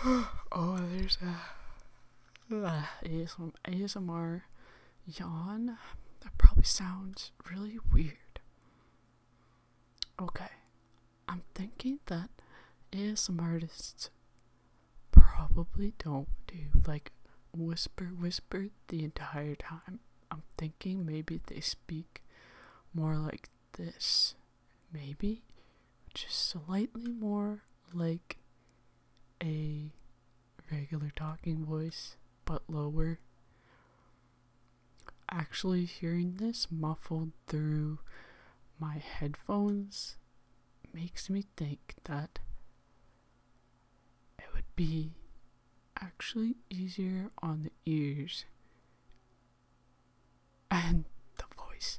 Oh, there's a ASMR yawn. That probably sounds really weird. Okay, I'm thinking that ASMR artists probably don't do like whisper the entire time. I'm thinking maybe they speak more like this. Maybe just slightly more like a regular talking voice, but lower. Actually hearing this muffled through my headphones makes me think that it would be actually easier on the ears and the voice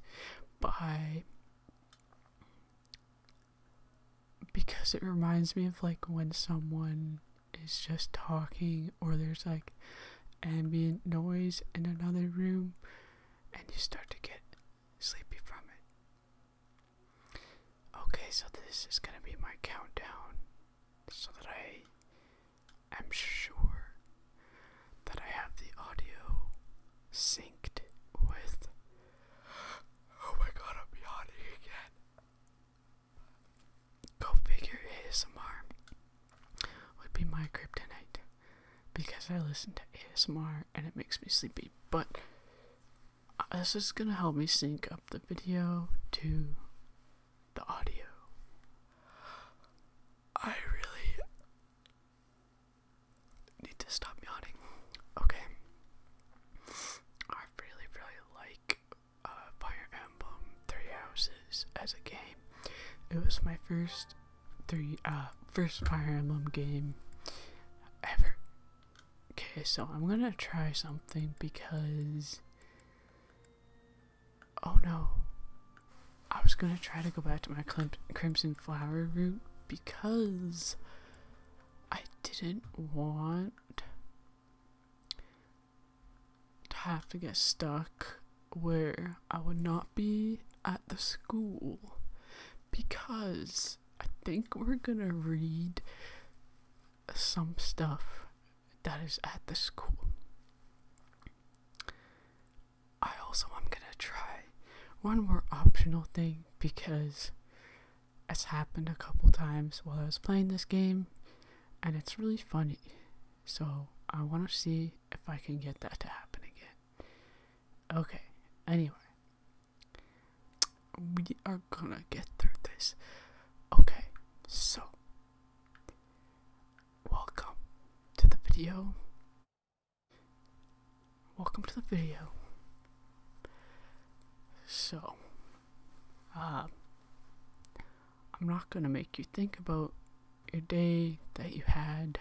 because it reminds me of like when someone is just talking or there's like ambient noise in another room and you start to get sleepy from it. Okay, so this is gonna be my countdown so that I am sure that I have the audio synced with. Oh my god, I'm yawning again. Go figure, ASMR would be my kryptonite because I listen to ASMR and it makes me sleepy. But this is gonna help me sync up the video to the audio. I really need to stop yawning. Okay. I really like Fire Emblem 3 Houses as a game. It was my first Fire Emblem game ever. Okay, so I'm gonna try something because oh no, I was gonna try to go back to my Crimson Flower route because I didn't want to have to get stuck where I would not be at the school, because I think we're gonna read some stuff that is at the school. I also am gonna try one more optional thing because it's happened a couple times while I was playing this game and it's really funny, so I want to see if I can get that to happen again. Okay, anyway, we are gonna get through this. Okay, so welcome to the video. So I'm not gonna make you think about your day that you had,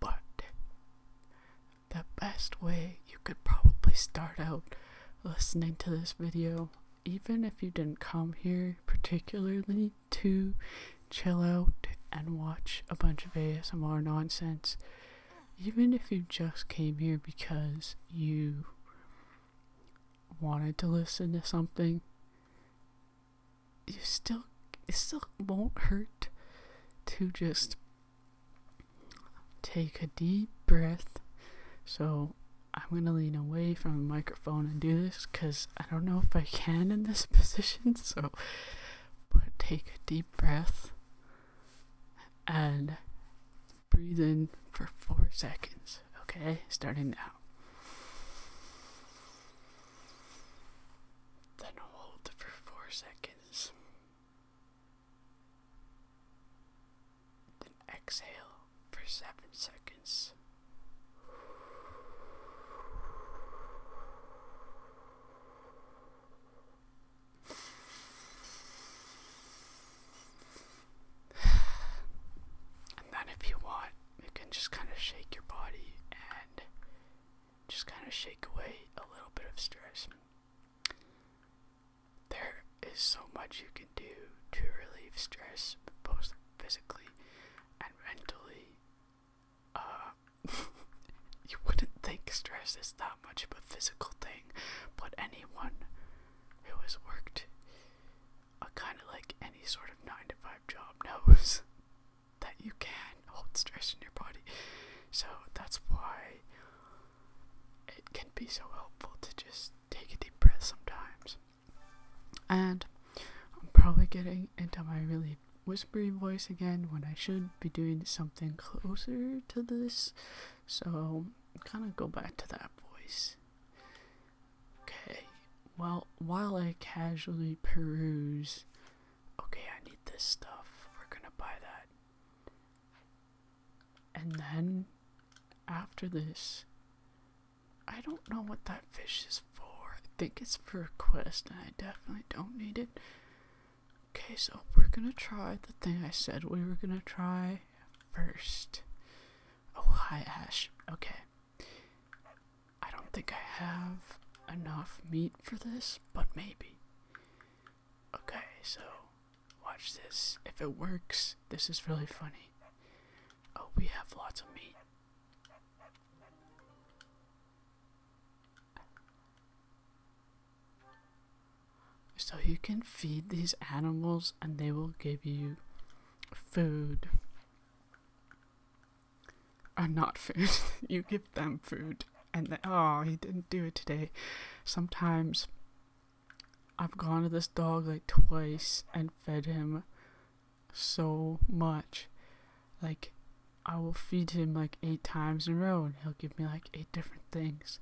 but the best way you could probably start out listening to this video, even if you didn't come here particularly to chill out and watch a bunch of ASMR nonsense, even if you just came here because you wanted to listen to something, it still won't hurt to just take a deep breath. So I'm gonna lean away from the microphone and do this because I don't know if I can in this position. So, but take a deep breath and breathe in for 4 seconds. Okay, starting now. Then hold for 4 seconds. Then exhale for 7 seconds. And then if you want, you can just kind of shake your body and just kind of shake away a little bit of stress. There is so much you can do to relieve stress, both physically and mentally. You wouldn't think stress is that much of a physical thing, but anyone who has worked kind of like any sort of 9-to-5 job knows that you can hold stress in your body. be so helpful to just take a deep breath sometimes. And I'm probably getting into my really whispery voice again when I should be doing something closer to this. So kind of go back to that voice. Okay, well, while I casually peruse, okay, I need this stuff, we're gonna buy that. And then, after this, I don't know what that fish is for. I think it's for a quest, and I definitely don't need it. Okay, so we're gonna try the thing I said we were gonna try first. Oh, hi, Ash. Okay. I don't think I have enough meat for this, but maybe. Okay, so watch this. If it works, this is really funny. Oh, we have lots of meat. So you can feed these animals and they will give you food. Or not food. You give them food. And then, oh, he didn't do it today. Sometimes I've gone to this dog like twice and fed him so much. Like, I will feed him like 8 times in a row and he'll give me like 8 different things.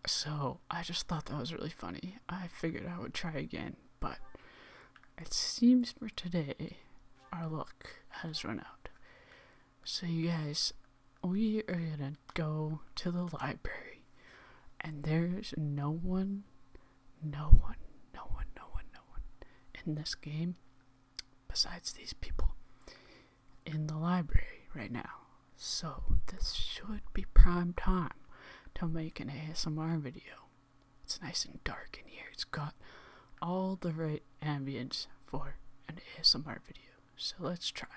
So I just thought that was really funny. I figured I would try again, but it seems for today our luck has run out. So you guys, we are gonna go to the library, and there's no one in this game besides these people in the library right now. So this should be prime time to make an ASMR video. It's nice and dark in here. It's got all the right ambience for an ASMR video. So let's try.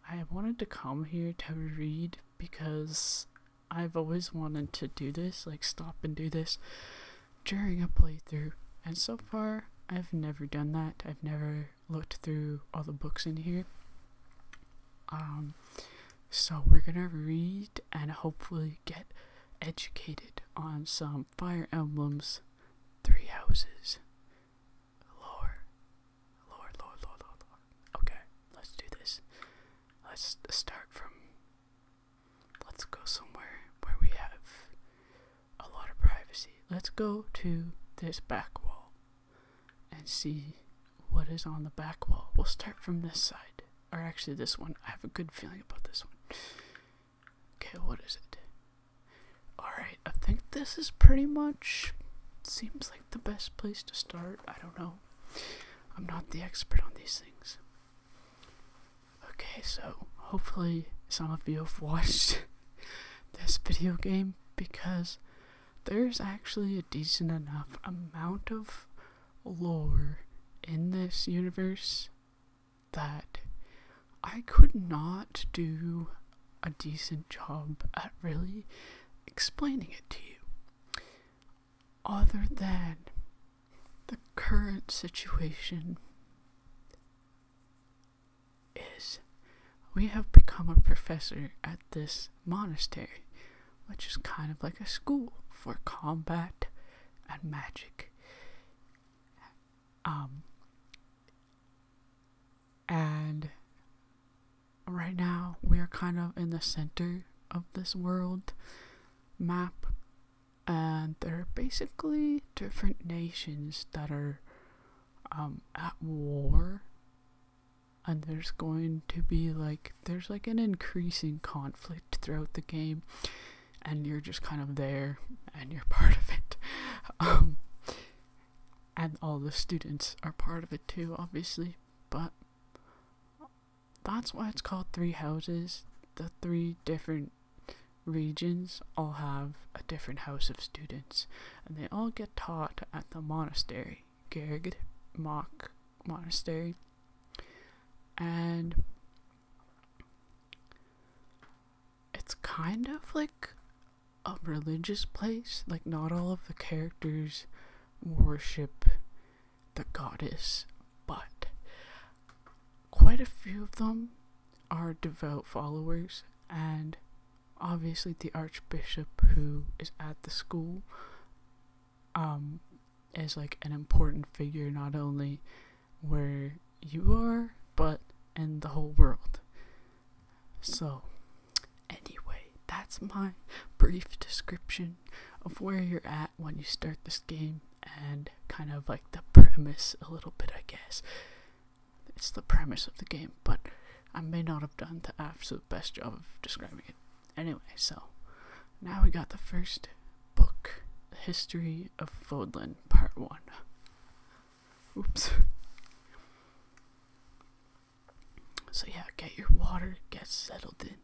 I wanted to come here to read because I've always wanted to do this, like stop and do this during a playthrough. And so far, I've never done that. I've never looked through all the books in here. So we're gonna read and hopefully get educated on some Fire Emblem's 3 houses. Lore. Okay, let's do this. Let's start from, let's go somewhere where we have a lot of privacy. Let's go to this back wall and see what is on the back wall. We'll start from this side, or actually this one. I have a good feeling about this one. Okay, what is it? Alright, I think this is pretty much, seems like the best place to start. I don't know. I'm not the expert on these things. Okay, so hopefully some of you have watched this video game, because there's actually a decent enough amount of lore in this universe that I could not do a decent job at really explaining it to you, other than the current situation is we have become a professor at this monastery, which is kind of like a school for combat and magic. And right now we are kind of in the center of this world map, and there are basically different nations that are at war, and there's going to be there's an increasing conflict throughout the game, and you're just kind of there and you're part of it. And all the students are part of it too, obviously, but that's why it's called 3 houses. The 3 different regions all have a different house of students, and they all get taught at the monastery, Gerged Mock Monastery. And it's kind of like a religious place. Like, not all of the characters worship the goddess, but quite a few of them are devout followers, and obviously the archbishop who is at the school is like an important figure, not only where you are, but in the whole world. So, anyway, that's my brief description of where you're at when you start this game, and kind of like the premise a little bit, I guess. It's the premise of the game, but I may not have done the absolute best job of describing it. Anyway, so now we got the first book, The History of Fodlan, Part 1. Oops. So yeah, get your water, get settled in,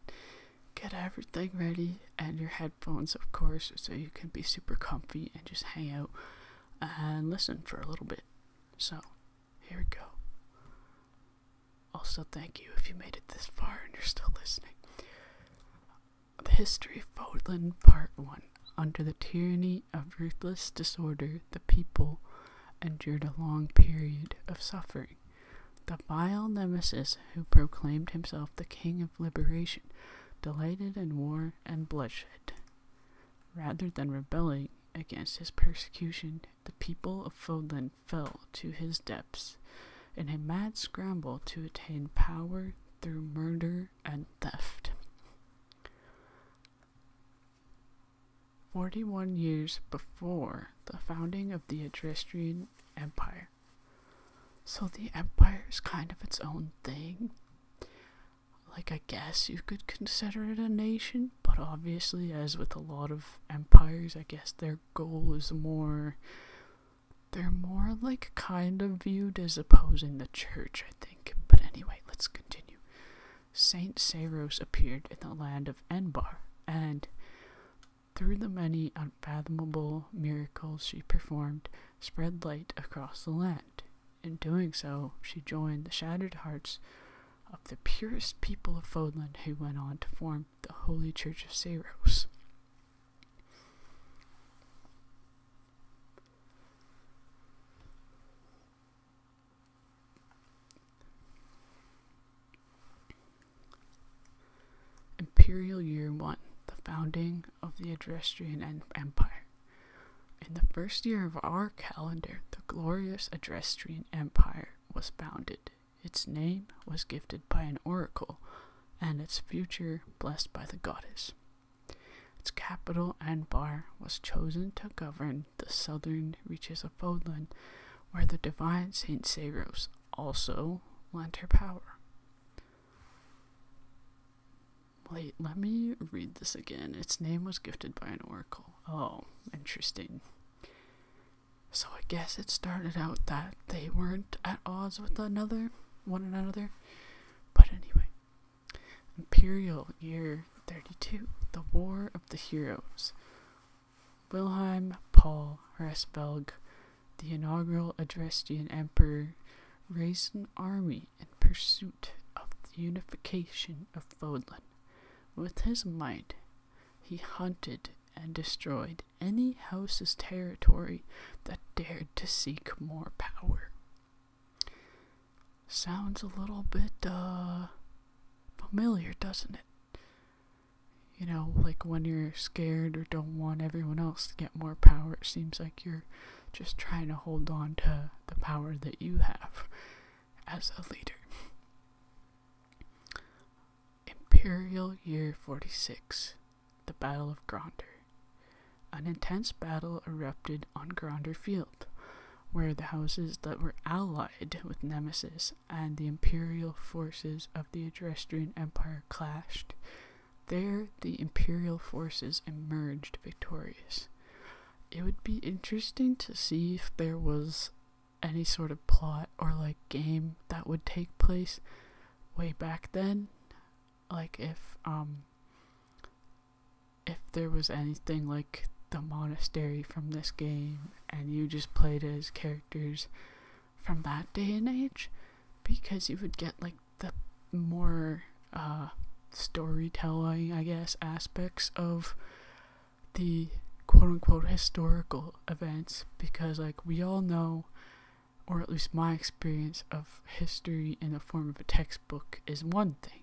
get everything ready, and your headphones, of course, so you can be super comfy and just hang out and listen for a little bit. So, here we go. Also, thank you if you made it this far and you're still listening. The History of Fodlan, Part 1. Under the tyranny of ruthless disorder, the people endured a long period of suffering. The vile nemesis who proclaimed himself the king of liberation delighted in war and bloodshed. Rather than rebelling against his persecution, the people of Foodland fell to his depths in a mad scramble to attain power through murder and theft. 41 years before the founding of the Adrestrian Empire. So the empire is kind of its own thing. Like, I guess you could consider it a nation, but obviously, as with a lot of empires, I guess their goal is more, they're more like kind of viewed as opposing the church, I think. But anyway, let's continue. Saint Saros appeared in the land of Enbar, and through the many unfathomable miracles she performed, spread light across the land. In doing so, she joined the shattered hearts of the purest people of Foodland, who went on to form the Holy Church of Saros. Imperial Year 1, the founding of the Adrestrian Empire. In the first year of our calendar, the glorious Adrestrian Empire was founded. Its name was gifted by an oracle, and its future blessed by the goddess. Its capital, Enbar, was chosen to govern the southern reaches of Foodland, where the divine Saint Saros also lent her power. Wait, let me read this again. Its name was gifted by an oracle. Oh, interesting. So I guess it started out that they weren't at odds with one another. But anyway. Imperial Year 32, the War of the Heroes. Wilhelm Paul Resvelg, the inaugural Adrestrian Emperor, raised an army in pursuit of the unification of Foodland. With his might, he hunted and destroyed any house's territory that dared to seek more power. Sounds a little bit, familiar, doesn't it? You know, like when you're scared or don't want everyone else to get more power, it seems like you're just trying to hold on to the power that you have as a leader. Imperial Year 46, the Battle of Gronder. An intense battle erupted on Gronder Field, where the houses that were allied with Nemesis and the Imperial forces of the Adrestrian Empire clashed. There, the Imperial forces emerged victorious. It would be interesting to see if there was any sort of plot or like game that would take place way back then. Like if there was anything like the monastery from this game and you just played as characters from that day and age, because you would get like the more storytelling, I guess, aspects of the quote-unquote historical events, because like we all know, or at least my experience of history in the form of a textbook is one thing,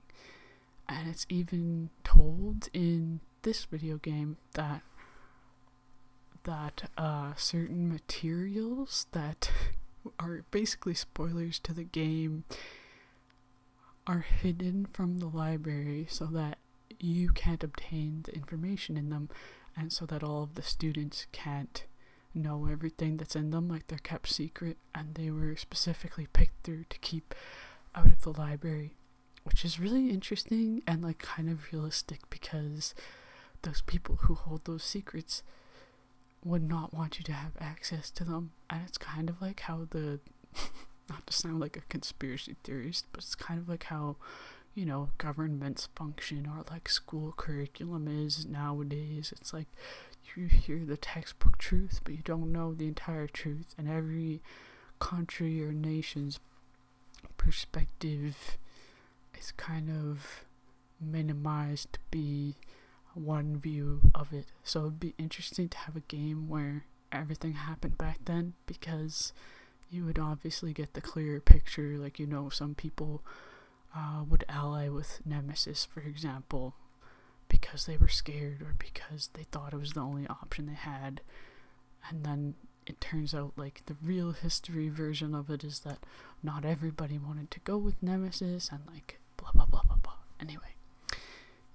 and it's even told in this video game that certain materials that are basically spoilers to the game are hidden from the library so that you can't obtain the information in them, and so that all of the students can't know everything that's in them. Like, they're kept secret, and they were specifically picked through to keep out of the library, which is really interesting and like kind of realistic, because those people who hold those secrets would not want you to have access to them. And it's kind of like how the not to sound like a conspiracy theorist, but it's kind of like how, you know, governments function, or like school curriculum is nowadays. It's like you hear the textbook truth, but you don't know the entire truth, and every country or nation's perspective is kind of minimized to be one view of it. So it'd be interesting to have a game where everything happened back then, because you would obviously get the clearer picture. Like, you know, some people would ally with Nemesis, for example, because they were scared, or because they thought it was the only option they had. And then it turns out, like, the real history version of it is that not everybody wanted to go with Nemesis, and like blah blah blah blah blah. Anyway,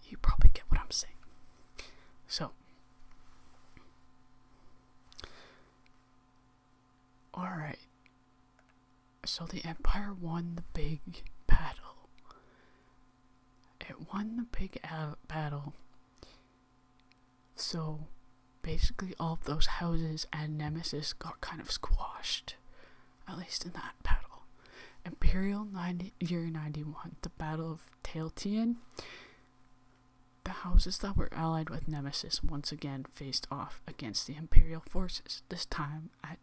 you probably get what I'm saying. So, alright. So the Empire won the big battle. It won the big battle. So, basically all of those houses and Nemesis got kind of squashed. At least in that battle. Imperial year 91, the Battle of Tailtean. The houses that were allied with Nemesis once again faced off against the Imperial forces, this time at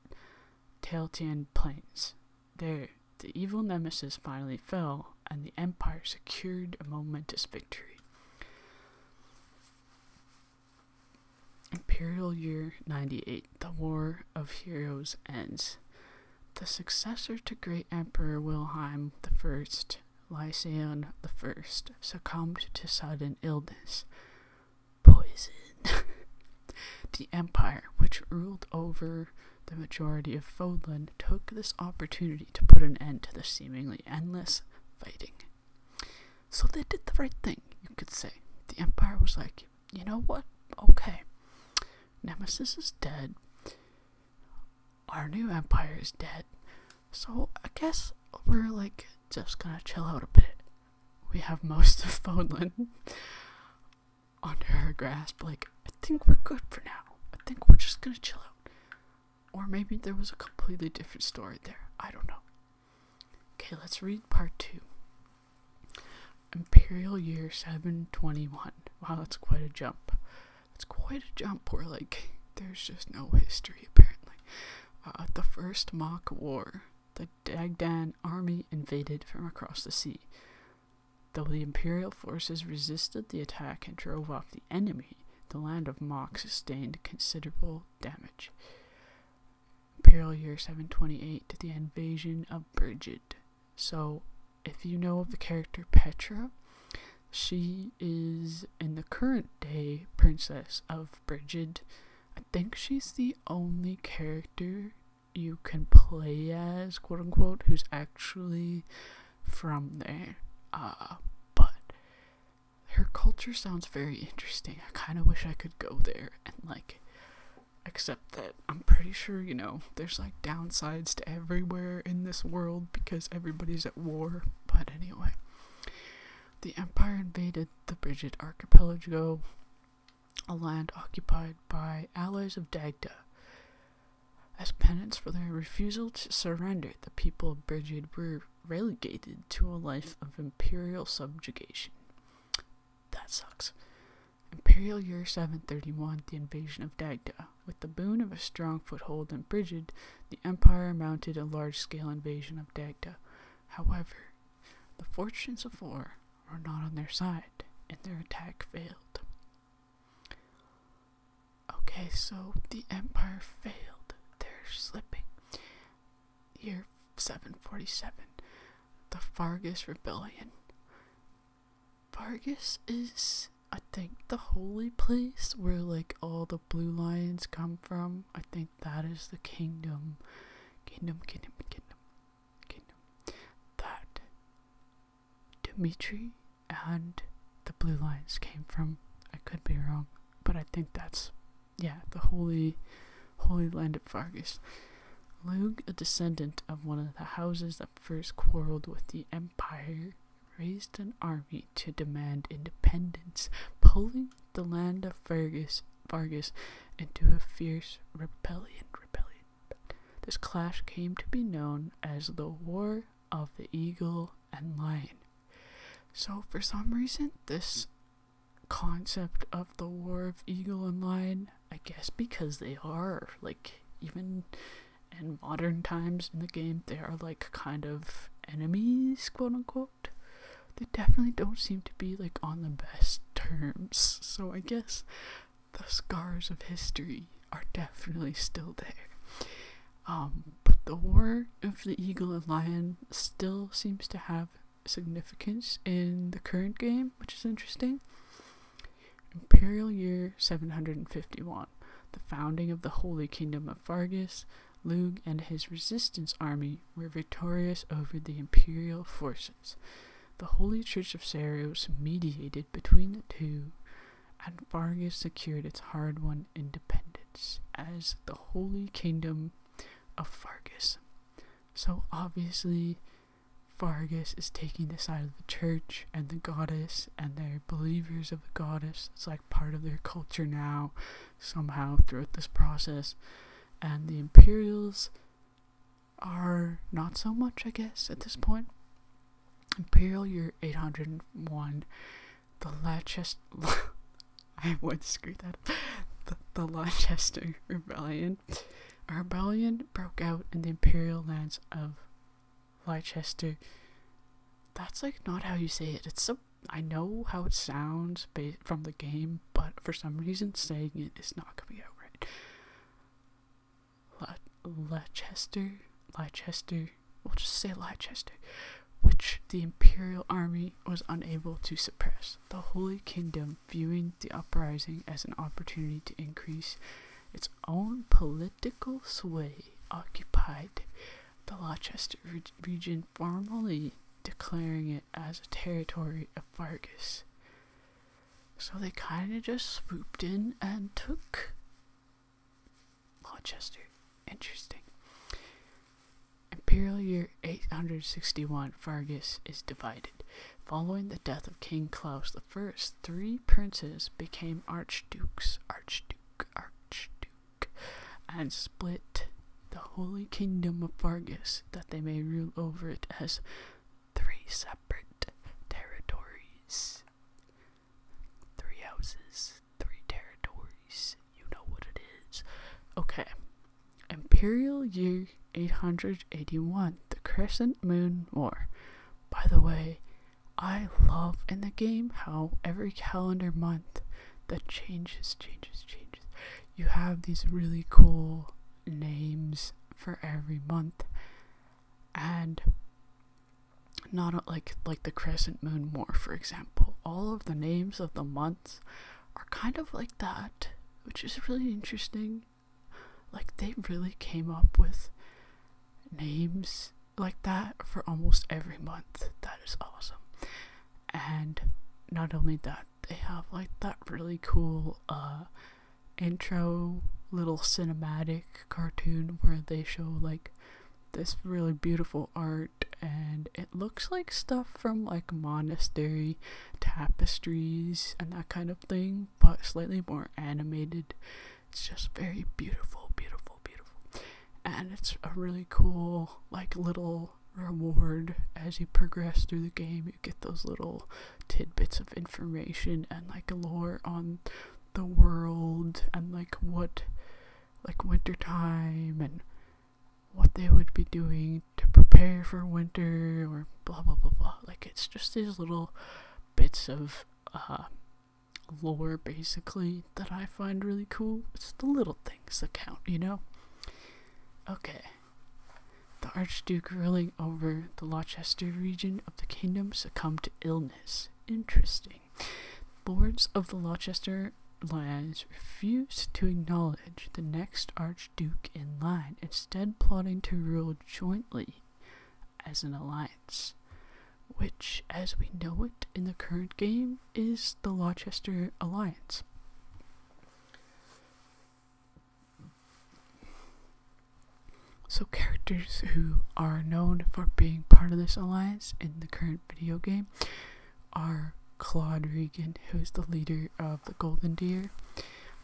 Tailtean Plains. There, the evil Nemesis finally fell, and the Empire secured a momentous victory. Imperial year 98, the War of Heroes ends. The successor to Great Emperor Wilhelm I, Lysaon I, succumbed to sudden illness. Poison. The Empire, which ruled over the majority of Foodland, took this opportunity to put an end to the seemingly endless fighting. So they did the right thing, you could say. The Empire was like, you know what? Okay. Nemesis is dead. Our new Empire is dead. So I guess we're like just gonna chill out a bit. We have most of Foodland under our grasp. Like, I think we're good for now. I think we're just gonna chill out. Or maybe there was a completely different story there. I don't know. Okay, let's read part 2. Imperial year 721. Wow, that's quite a jump. It's quite a jump where, like, there's just no history, apparently. The First Mock War. The Dagdan army invaded from across the sea. Though the Imperial forces resisted the attack and drove off the enemy, the land of Mock sustained considerable damage. Imperial year 728, the invasion of Brigid. So, if you know of the character Petra, she is, in the current day, Princess of Brigid. I think she's the only character you can play as, quote unquote, who's actually from there. But her culture sounds very interesting. I kind of wish I could go there and, like, except that I'm pretty sure, you know, there's like downsides to everywhere in this world because everybody's at war. But anyway, the Empire invaded the Brigid Archipelago, a land occupied by allies of Dagda. As penance for their refusal to surrender, the people of Brigid were relegated to a life of imperial subjugation. That sucks. Imperial year 731, the invasion of Dagda. With the boon of a strong foothold in Brigid, the Empire mounted a large-scale invasion of Dagda. However, the fortunes of war were not on their side, and their attack failed. Okay, so the Empire failed. They're slipping. Year 747, the Vargas Rebellion. Vargas is a think the holy place where like all the blue lions come from, I think that is the kingdom that Dimitri and the blue lions came from. I could be wrong, but I think that's, yeah, the holy land of Vargas. Lug, a descendant of one of the houses that first quarreled with the Empire, raised an army to demand independence, pulling the land of Vargas into a fierce rebellion. This clash came to be known as the War of the Eagle and Lion. So for some reason, this concept of the War of Eagle and Lion, I guess because they are, like, even in modern times in the game, they are like kind of enemies, quote unquote. They definitely don't seem to be like on the best terms. So I guess the scars of history are definitely still there. But the War of the Eagle and Lion still seems to have significance in the current game, which is interesting. Imperial year 751, the founding of the Holy Kingdom of Vargas. Lug and his resistance army were victorious over the Imperial forces. The Holy Church of Saros mediated between the two, and Vargas secured its hard-won independence as the Holy Kingdom of Vargas. So obviously, Vargas is taking the side of the church and the goddess, and they're believers of the goddess. It's like part of their culture now, somehow, throughout this process. And the Imperials are not so much, I guess, at this point. Imperial year 801, the Lancaster... I would screw that up. The Lancaster Rebellion. A rebellion broke out in the Imperial lands of Leicester. That's like not how you say it. It's so, I know how it sounds from the game, but for some reason saying it is not coming out right. Leicester, we'll just say Leicester, which the Imperial army was unable to suppress. The Holy Kingdom, viewing the uprising as an opportunity to increase its own political sway, occupied the Rochester region, formally declaring it as a territory of Vargas. So they kind of just swooped in and took Rochester. Interesting. Imperial year 861, Vargas is divided. Following the death of King Claus I, 3 princes became archdukes, and split the Holy Kingdom of Vargas, that they may rule over it as 3 separate territories. 3 houses, 3 territories. You know what it is. Okay. Imperial year 881, the Crescent Moon War. By the way, I love in the game how every calendar month that changes. You have these really cool names for every month, and not like the Crescent Moon War, for example. All of the names of the months are kind of like that, which is really interesting. Like, they really came up with names like that for almost every month. That is awesome. And not only that, they have like that really cool intro little cinematic cartoon where they show like this really beautiful art, and it looks like stuff from like monastery tapestries and that kind of thing, but slightly more animated. It's just very beautiful. And it's a really cool like little reward as you progress through the game. You get those little tidbits of information and like lore on the world, and like what, like winter time and what they would be doing to prepare for winter, or blah blah blah blah. Like, it's just these little bits of lore basically that I find really cool. It's the little things that count, you know? Okay. The Archduke ruling over the Rochester region of the kingdom succumbed to illness. Interesting. Lords of the Rochester Alliance refused to acknowledge the next Archduke in line, instead plotting to rule jointly as an alliance, which, as we know it in the current game, is the Rochester Alliance. So characters who are known for being part of this alliance in the current video game are Claude Regan, who's the leader of the Golden Deer,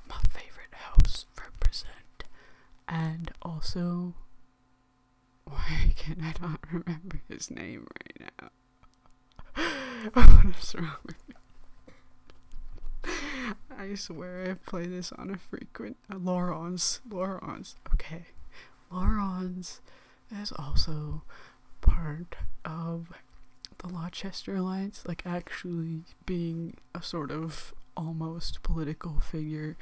my favorite house represent, and also, why can I not remember his name right now? What is wrong with me? I swear I play this on a frequent. Laurence, okay. Laurence is also part of the Rochester Alliance, like actually being a sort of almost political figure,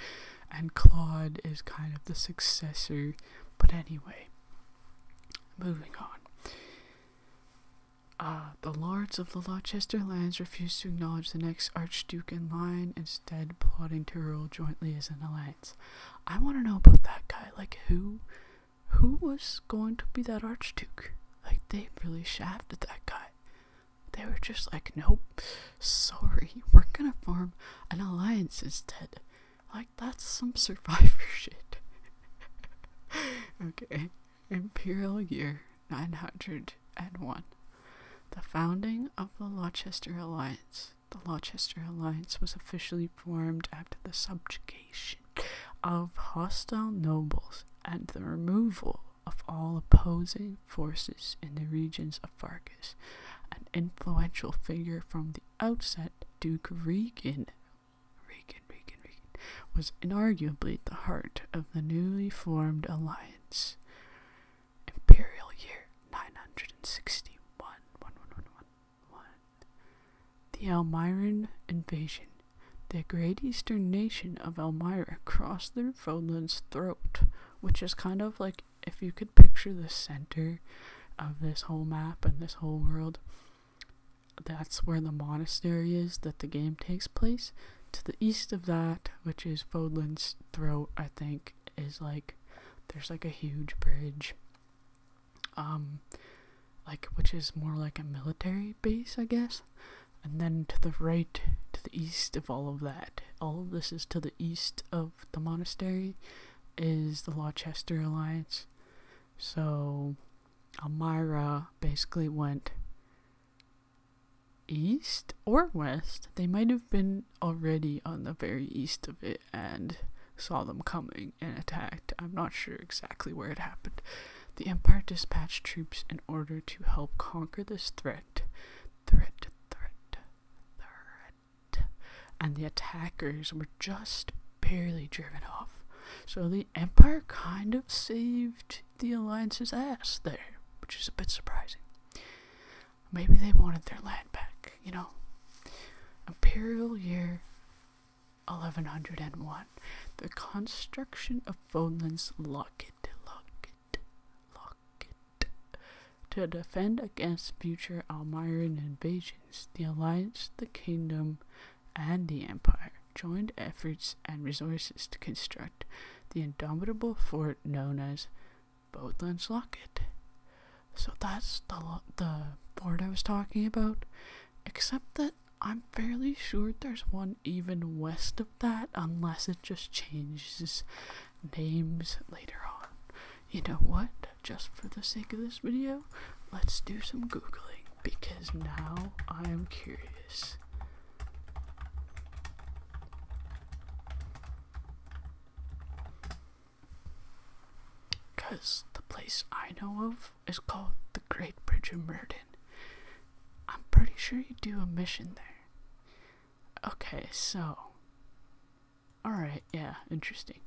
and Claude is kind of the successor. But anyway, moving on. The Lords of the Rochester Alliance refused to acknowledge the next Archduke in line, instead plotting to rule jointly as an alliance. I want to know about that guy. Like, who was going to be that Archduke? Like, they really shafted that guy. They were just like, nope, sorry, we're gonna form an alliance instead. Like, that's some Survivor shit. Okay, Imperial year 901. The founding of the Rochester Alliance. The Rochester Alliance was officially formed after the subjugation of hostile nobles and the removal of all opposing forces in the regions of Vargas. An influential figure from the outset, Duke Regan was inarguably the heart of the newly formed alliance. Imperial year 961. The Elmiran invasion. The great eastern nation of Elmira crossed through Foodland's throat, which is kind of like, if you could picture the center of this whole map and this whole world, that's where the monastery is that the game takes place. To the east of that, which is Foodland's throat, I think, is like, there's like a huge bridge, like, which is more like a military base, I guess. And then to the right, to the east of all of that, all of this is to the east of the monastery, is the Rochester Alliance. So Elmira basically went east or west. They might have been already on the very east of it and saw them coming and attacked. I'm not sure exactly where it happened. The Empire dispatched troops in order to help conquer this threat. And the attackers were just barely driven off. So the Empire kind of saved the Alliance's ass there, which is a bit surprising. Maybe they wanted their land back, you know. Imperial year 1101. The construction of Foodland's Locket. To defend against future Elmiran invasions, the Alliance, the Kingdom, and the Empire joined efforts and resources to construct the indomitable fort known as Foodland's Locket. So that's the fort I was talking about, except that I'm fairly sure there's one even west of that, unless it just changes names later on. You know what? Just for the sake of this video, let's do some Googling, because now I am curious. Because the place I know of is called the Great Bridge of Murden. I'm pretty sure you do a mission there. Okay, so, alright, yeah, interesting.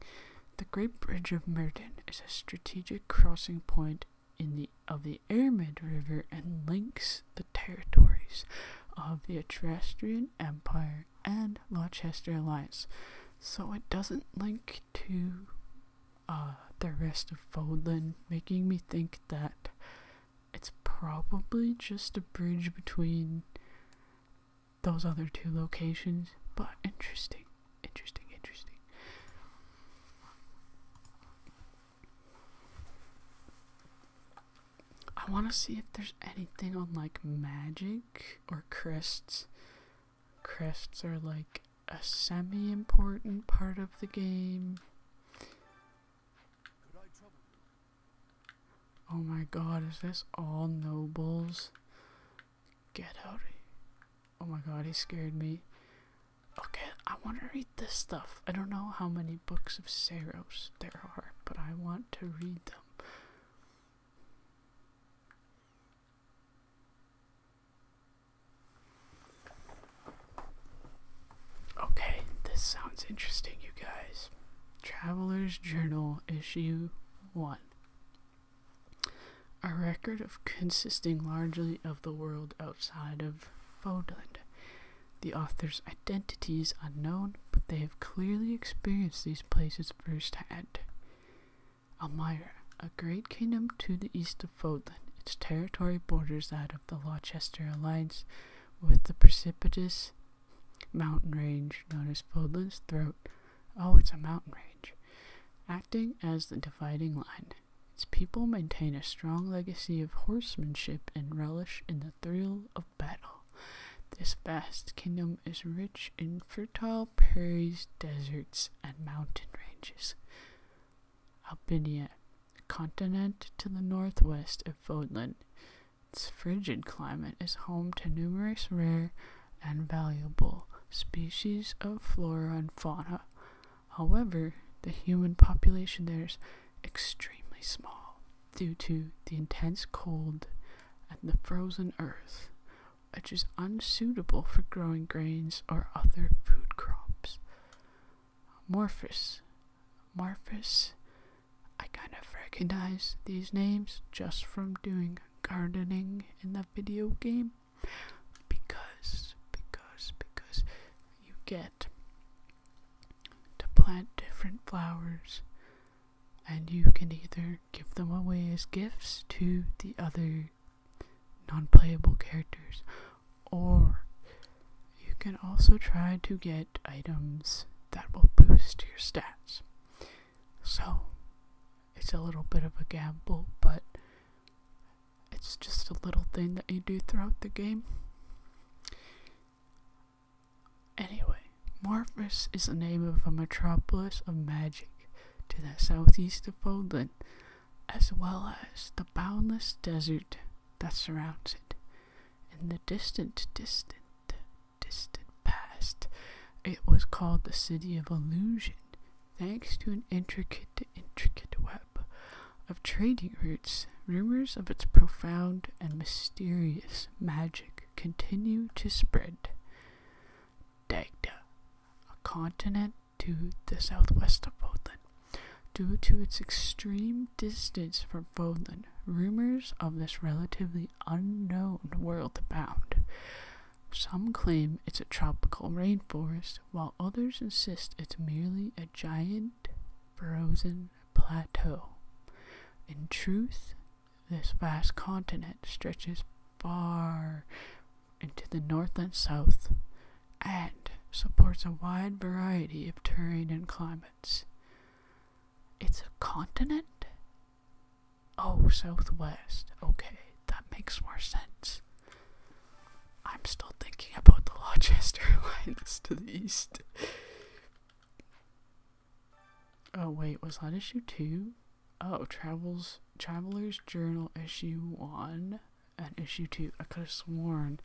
The Great Bridge of Murden is a strategic crossing point of the Ermid River and links the territories of the Etruscan Empire and Rochester Alliance. So it doesn't link to the rest of Foodland, making me think that it's probably just a bridge between those other two locations. But interesting, interesting, interesting. I want to see if there's anything on like magic or crests. Crests are like a semi-important part of the game. Oh my god, is this all nobles? Get out of here. Oh my god, he scared me. Okay, I want to read this stuff. I don't know how many books of Saros there are, but I want to read them. Okay, this sounds interesting, you guys. Traveler's Journal, Issue 1. A record consisting largely of the world outside of Foodland. The author's identity is unknown, but they have clearly experienced these places firsthand. Elmira, a great kingdom to the east of Foodland. Its territory borders that of the Rochester Alliance with the precipitous mountain range known as Foodland's Throat. Oh, it's a mountain range. Acting as the dividing line. Its people maintain a strong legacy of horsemanship and relish in the thrill of battle. This vast kingdom is rich in fertile prairies, deserts, and mountain ranges. Albinia, a continent to the northwest of Foodland. Its frigid climate is home to numerous rare and valuable species of flora and fauna. However, the human population there is extremely small due to the intense cold and the frozen earth, which is unsuitable for growing grains or other food crops. Morphus. I kind of recognize these names just from doing gardening in the video game because you get to plant different flowers and you can either give them away as gifts to the other non-playable characters, or you can also try to get items that will boost your stats. So, it's a little bit of a gamble, but it's just a little thing that you do throughout the game. Anyway, Morphus is the name of a metropolis of magic to the southeast of Foodland, as well as the boundless desert that surrounds it. In the distant past, it was called the City of Illusion, thanks to an intricate web of trading routes. Rumors of its profound and mysterious magic continue to spread. Dagda, a continent to the southwest of Foodland. Due to its extreme distance from Foodland, rumors of this relatively unknown world abound. Some claim it's a tropical rainforest, while others insist it's merely a giant, frozen plateau. In truth, this vast continent stretches far into the north and south, and supports a wide variety of terrain and climates. It's a continent? Oh, southwest. Okay, that makes more sense. I'm still thinking about the Rochester Alliance to the east. Oh wait, was that issue 2? Oh, Traveler's Journal issue 1 and issue 2. I could have sworn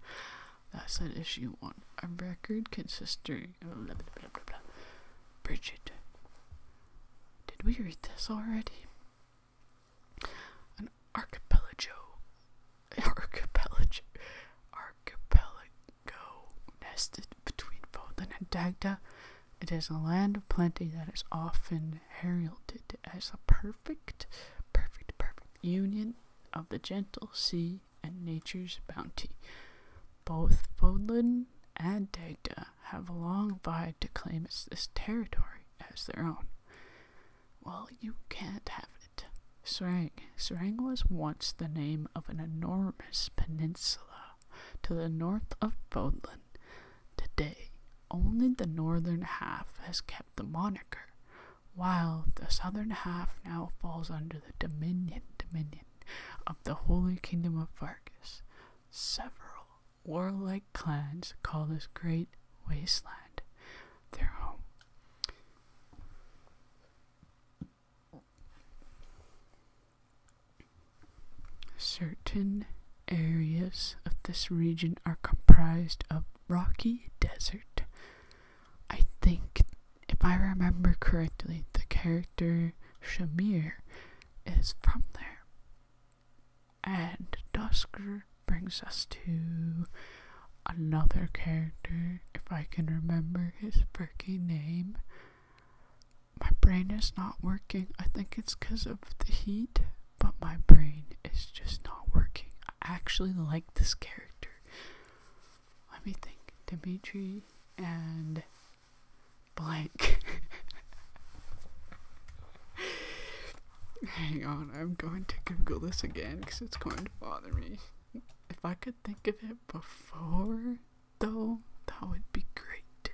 that said issue 1. A record consisting of blah, blah, blah, blah, blah. Bridget. Did we read this already? An archipelago nested between Foodland and Dagda. It is a land of plenty that is often heralded as a perfect union of the gentle sea and nature's bounty. Both Foodland and Dagda have long vied to claim this territory as their own. Well, you can't have it. Serang was once the name of an enormous peninsula to the north of Foodland. Today, only the northern half has kept the moniker, while the southern half now falls under the dominion of the Holy Kingdom of Vargas. Several warlike clans call this great wasteland their home. Certain areas of this region are comprised of rocky desert. I think, if I remember correctly, the character Shamir is from there. And Dusker brings us to another character, if I can remember his freaking name. My brain is not working. I think it's because of the heat, but my brain is just not working. I actually like this character. Let me think. Dimitri and blank. Hang on, I'm going to Google this again because it's going to bother me. If I could think of it before, though, that would be great.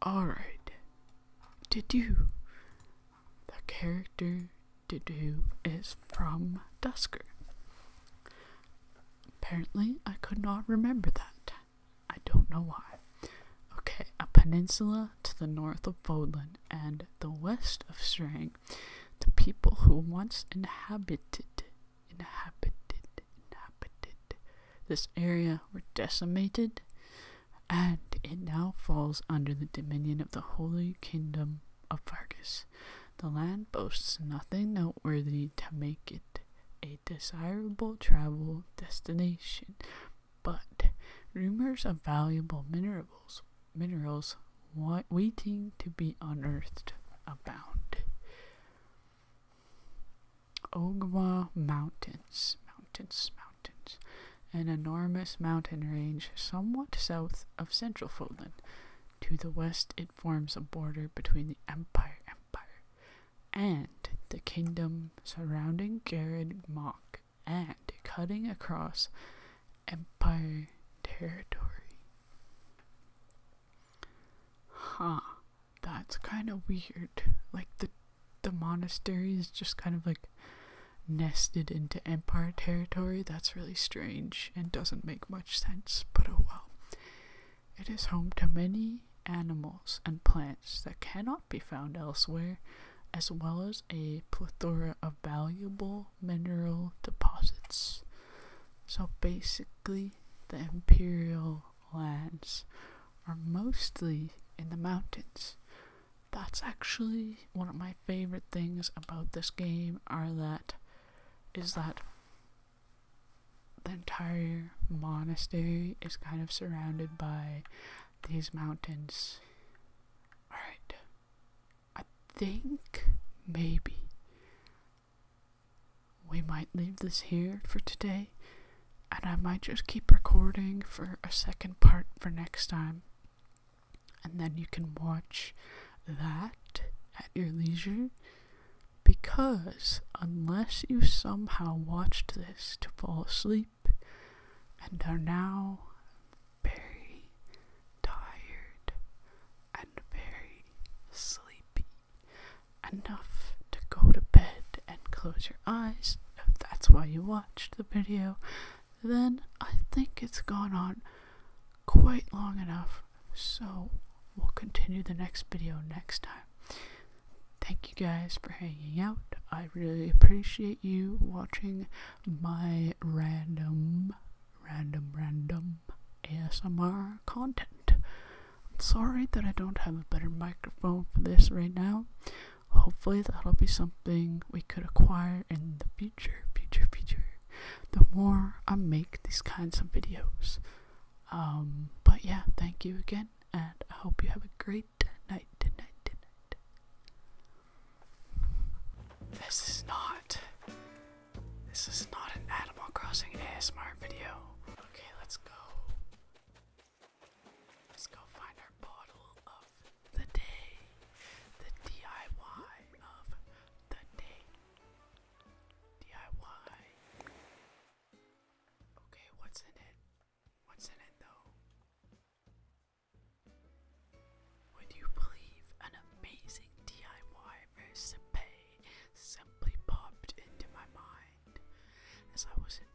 Alright. Didu. The character Didu is from Dusker. Apparently, I could not remember that. I don't know why. Okay, a peninsula to the north of Foodland and the west of Strang, the people who once inhabited this area were decimated, and it now falls under the dominion of the Holy Kingdom of Vargas. The land boasts nothing noteworthy to make it a desirable travel destination, but rumors of valuable minerals waiting to be unearthed abound. Ogwa Mountains. An enormous mountain range somewhat south of central Foodland. To the west it forms a border between the Empire and the kingdom surrounding Garrod Mach and cutting across Empire territory. That's kind of weird. Like the monastery is just kind of like nested into Empire territory. That's really strange and doesn't make much sense, but oh well. It is home to many animals and plants that cannot be found elsewhere, as well as a plethora of valuable mineral deposits. So basically, the Imperial lands are mostly in the mountains. That's actually one of my favorite things about this game is that the entire monastery is kind of surrounded by these mountains. Alright. I think maybe we might leave this here for today, and I might just keep recording for a second part for next time, and then you can watch that at your leisure, because unless you somehow watched this to fall asleep and are now very tired and very sleepy enough to go to bed and close your eyes, if that's why you watched the video, then I think it's gone on quite long enough, so we'll continue the next video next time. Thank you guys for hanging out. I really appreciate you watching my random ASMR content. I'm sorry that I don't have a better microphone for this right now. Hopefully that'll be something we could acquire in the future. The more I make these kinds of videos. But yeah, thank you again, and I hope you have a great night. This is not an Animal Crossing ASMR video. Okay, let's go. Let's go find our bottle of the day. The DIY of the day. DIY. Okay, what's in it? What's in it though? as I wasn't